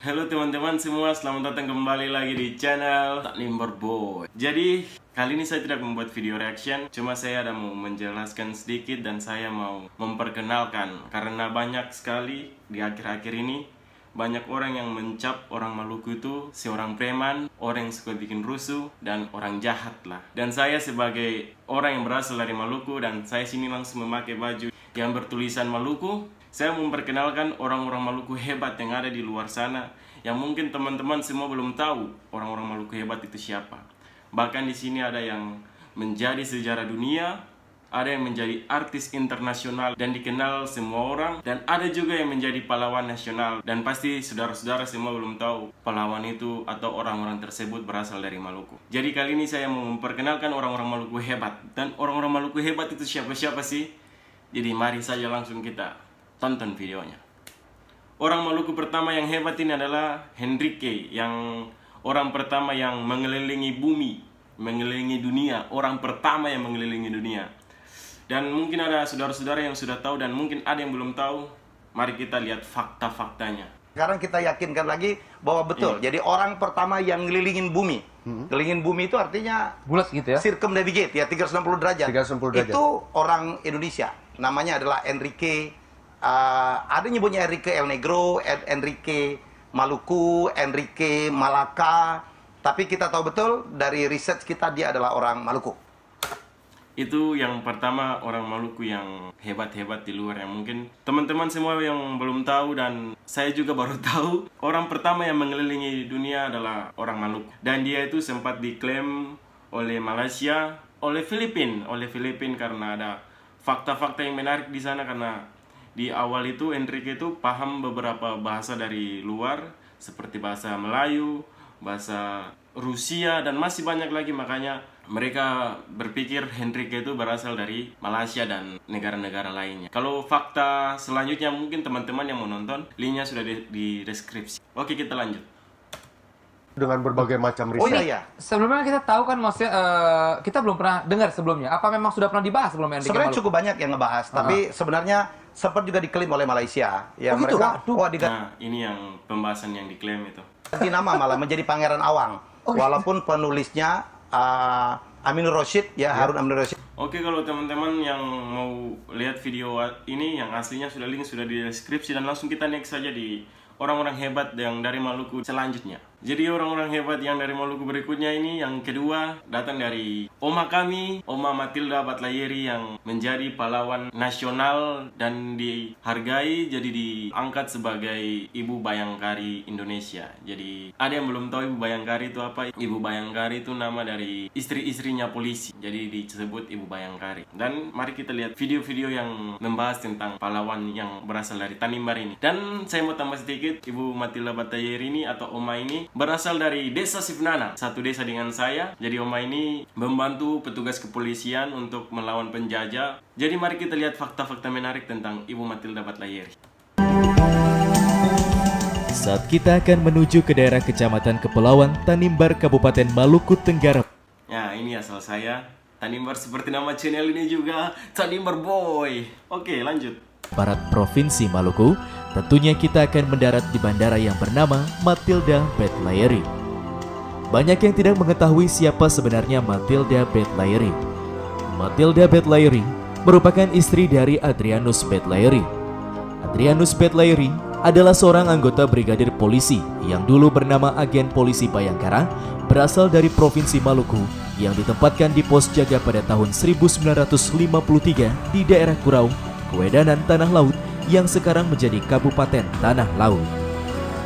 Halo teman-teman semua, selamat datang kembali lagi di channel Tanimbar Boy. Jadi, kali ini saya tidak membuat video reaction, cuma saya ada mau menjelaskan sedikit dan saya mau memperkenalkan. Karena banyak sekali di akhir-akhir ini, banyak orang yang mencap orang Maluku itu seorang preman, orang yang suka bikin rusuh, dan orang jahat lah. Dan saya sebagai orang yang berasal dari Maluku dan saya sini langsung memakai baju yang bertulisan Maluku, saya memperkenalkan orang-orang Maluku hebat yang ada di luar sana, yang mungkin teman-teman semua belum tahu orang-orang Maluku hebat itu siapa. Bahkan di sini ada yang menjadi sejarah dunia, ada yang menjadi artis internasional dan dikenal semua orang, dan ada juga yang menjadi pahlawan nasional. Dan pasti saudara-saudara semua belum tahu pahlawan itu atau orang-orang tersebut berasal dari Maluku. Jadi kali ini saya mau memperkenalkan orang-orang Maluku hebat. Dan orang-orang Maluku hebat itu siapa-siapa sih? Jadi mari saja langsung kita tonton videonya. Orang Maluku pertama yang hebat ini adalah Henrique, yang orang pertama yang mengelilingi bumi, mengelilingi dunia, orang pertama yang mengelilingi dunia. Dan mungkin ada saudara-saudara yang sudah tahu dan mungkin ada yang belum tahu. Mari kita lihat fakta-faktanya. Sekarang kita yakinkan lagi bahwa betul. Jadi orang pertama yang ngelilingin bumi. Ngelilingin bumi itu artinya bulat gitu ya. Circumnavigate ya, 360 derajat. 360 derajat. Itu orang Indonesia. Namanya adalah Enrique. Ada nyebutnya Enrique El Negro, Enrique Maluku, Enrique Malacca. Tapi kita tahu betul dari research kita dia adalah orang Maluku. Itu yang pertama, orang Maluku yang hebat-hebat di luar, yang mungkin teman-teman semua yang belum tahu dan saya juga baru tahu. Orang pertama yang mengelilingi dunia adalah orang Maluku. Dan dia itu sempat diklaim oleh Malaysia, oleh Filipina karena ada fakta-fakta yang menarik di sana. Karena di awal itu Enrique itu paham beberapa bahasa dari luar seperti bahasa Melayu, bahasa Rusia, dan masih banyak lagi. Makanya mereka berpikir Henrique itu berasal dari Malaysia dan negara-negara lainnya. Kalau fakta selanjutnya mungkin teman-teman yang mau nonton, linknya sudah di deskripsi. Oke, kita lanjut. Dengan berbagai macam riset. Oh iya. Sebelumnya kita tahu kan, maksudnya kita belum pernah dengar sebelumnya. Apa memang sudah pernah dibahas sebelumnya? Sebenarnya cukup banyak yang ngebahas, tapi sebenarnya sempat juga diklaim oleh Malaysia. Ya gitu? mereka, Nah, ini yang pembahasan yang diklaim itu. ganti nama malah menjadi Pangeran Awang. Walaupun penulisnya Aminur Rasyid, ya Harun Aminur Rasyid. Oke, kalau teman-teman yang mau lihat video ini yang aslinya sudah di deskripsi, dan langsung kita next saja di orang-orang hebat yang dari Maluku selanjutnya. Jadi orang-orang hebat yang dari Maluku berikutnya ini, yang kedua datang dari oma kami, Oma Matilda Batlayeri, yang menjadi pahlawan nasional dan dihargai, jadi diangkat sebagai Ibu Bayangkari Indonesia. Jadi ada yang belum tahu Ibu Bayangkari itu apa? Ibu Bayangkari itu nama dari istri-istrinya polisi, jadi disebut Ibu Bayangkari. Dan mari kita lihat video-video yang membahas tentang pahlawan yang berasal dari Tanimbar ini. Dan saya mau tambah sedikit, Ibu Matilda Batlayeri ini atau Oma ini berasal dari desa Sifnana, satu desa dengan saya. Jadi Oma ini membantu petugas kepolisian untuk melawan penjajah. Jadi mari kita lihat fakta-fakta menarik tentang Ibu Matilda Batlayeri. Saat kita akan menuju ke daerah Kecamatan Kepulauan Tanimbar, Kabupaten Maluku Tenggara. Ya, ini asal saya, Tanimbar, seperti nama channel ini juga, Tanimbar Boy. Oke, lanjut. Barat Provinsi Maluku, tentunya kita akan mendarat di bandara yang bernama Matilda Batlayeri. Banyak yang tidak mengetahui siapa sebenarnya Matilda Batlayeri. Matilda Batlayeri merupakan istri dari Adrianus Batlayeri. Adrianus Batlayeri adalah seorang anggota brigadir polisi yang dulu bernama Agen Polisi Bayangkara, berasal dari Provinsi Maluku, yang ditempatkan di pos jaga pada tahun 1953 di daerah Kurau, Kewedanan Tanah Laut, yang sekarang menjadi Kabupaten Tanah Laut.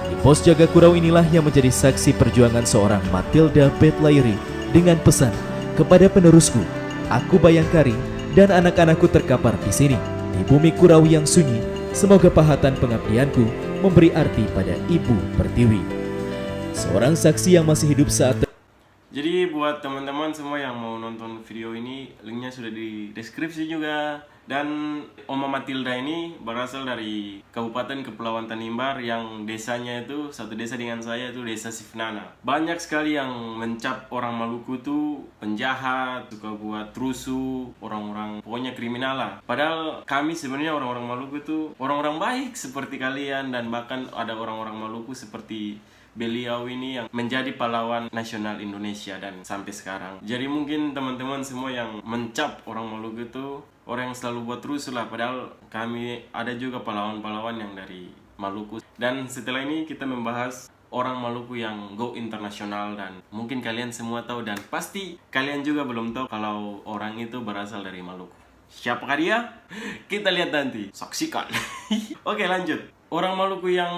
Di pos jaga Kurau inilah yang menjadi saksi perjuangan seorang Matilda Batlayeri dengan pesan, kepada penerusku, aku Bayangkari dan anak-anakku terkapar di sini, di bumi Kurau yang sunyi. Semoga pahatan pengabdianku memberi arti pada Ibu Pertiwi. Seorang saksi yang masih hidup saat. Jadi buat teman-teman semua yang mau nonton video ini, linknya sudah di deskripsi juga. Dan Oma Matilda ini berasal dari Kabupaten Kepulauan Tanimbar yang desanya itu satu desa dengan saya, itu desa Sifnana. Banyak sekali yang mencap orang Maluku itu penjahat, suka buat rusuh, orang-orang pokoknya kriminal lah. Padahal kami sebenarnya orang-orang Maluku itu orang-orang baik seperti kalian, dan bahkan ada orang-orang Maluku seperti beliau ini yang menjadi pahlawan nasional Indonesia dan sampai sekarang. Jadi mungkin teman-teman semua yang mencap orang Maluku itu orang yang selalu buat rusuh lah, padahal kami ada juga pahlawan-pahlawan yang dari Maluku. Dan setelah ini kita membahas orang Maluku yang go internasional, dan mungkin kalian semua tahu dan pasti kalian juga belum tahu kalau orang itu berasal dari Maluku. Siapakah dia? Kita lihat nanti. Saksikan. Oke, lanjut. Orang Maluku yang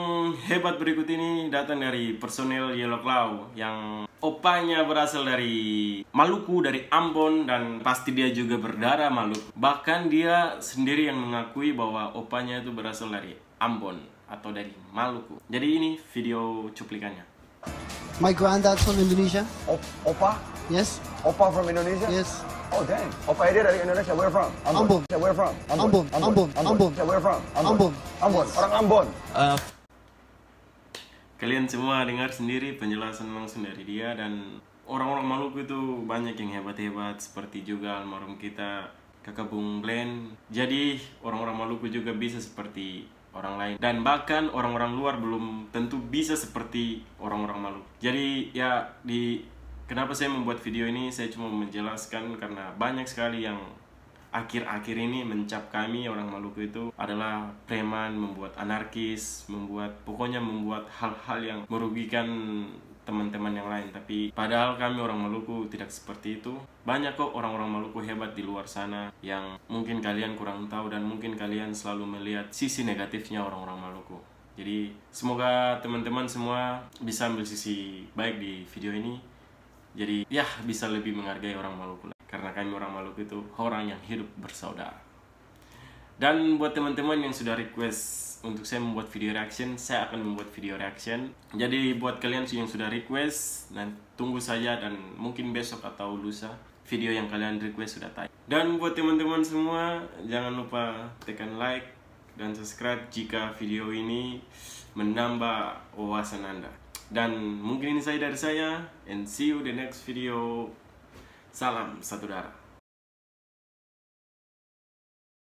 hebat berikut ini datang dari personel Yellow Claw yang opanya berasal dari Maluku, dari Ambon, dan pasti dia juga berdarah Maluku. Bahkan dia sendiri yang mengakui bahwa opanya itu berasal dari Ambon atau dari Maluku. Jadi ini video cuplikannya. My granddad's from Indonesia. Opa? Yes. Opa from Indonesia? Yes. Oh damn. Opa dia dari Indonesia. Where from? Ambon. Where from? Ambon. Where from? Ambon. Ambon. Orang Ambon. Kalian semua dengar sendiri penjelasan langsung dari dia, dan orang-orang Maluku itu banyak yang hebat-hebat seperti juga almarhum kita Kakak Bung Glenn. Jadi orang-orang Maluku juga bisa seperti orang lain, dan bahkan orang-orang luar belum tentu bisa seperti orang-orang Maluku. Jadi ya kenapa saya membuat video ini, saya cuma menjelaskan karena banyak sekali yang akhir-akhir ini mencap kami orang Maluku itu adalah preman, membuat anarkis, pokoknya membuat hal-hal yang merugikan teman-teman yang lain. Tapi padahal kami orang Maluku tidak seperti itu. Banyak kok orang-orang Maluku hebat di luar sana yang mungkin kalian kurang tahu, dan mungkin kalian selalu melihat sisi negatifnya orang-orang Maluku. Jadi semoga teman-teman semua bisa ambil sisi baik di video ini. Jadi ya bisa lebih menghargai orang Maluku, karena kami orang Maluku itu orang yang hidup bersaudara. Dan buat teman-teman yang sudah request untuk saya membuat video reaction, saya akan membuat video reaction. Jadi buat kalian yang sudah request, tunggu saja, dan mungkin besok atau lusa video yang kalian request sudah tayang. Dan buat teman-teman semua, jangan lupa tekan like dan subscribe jika video ini menambah wawasan Anda. Dan mungkin ini dari saya, and see you the next video. Salam satu darah.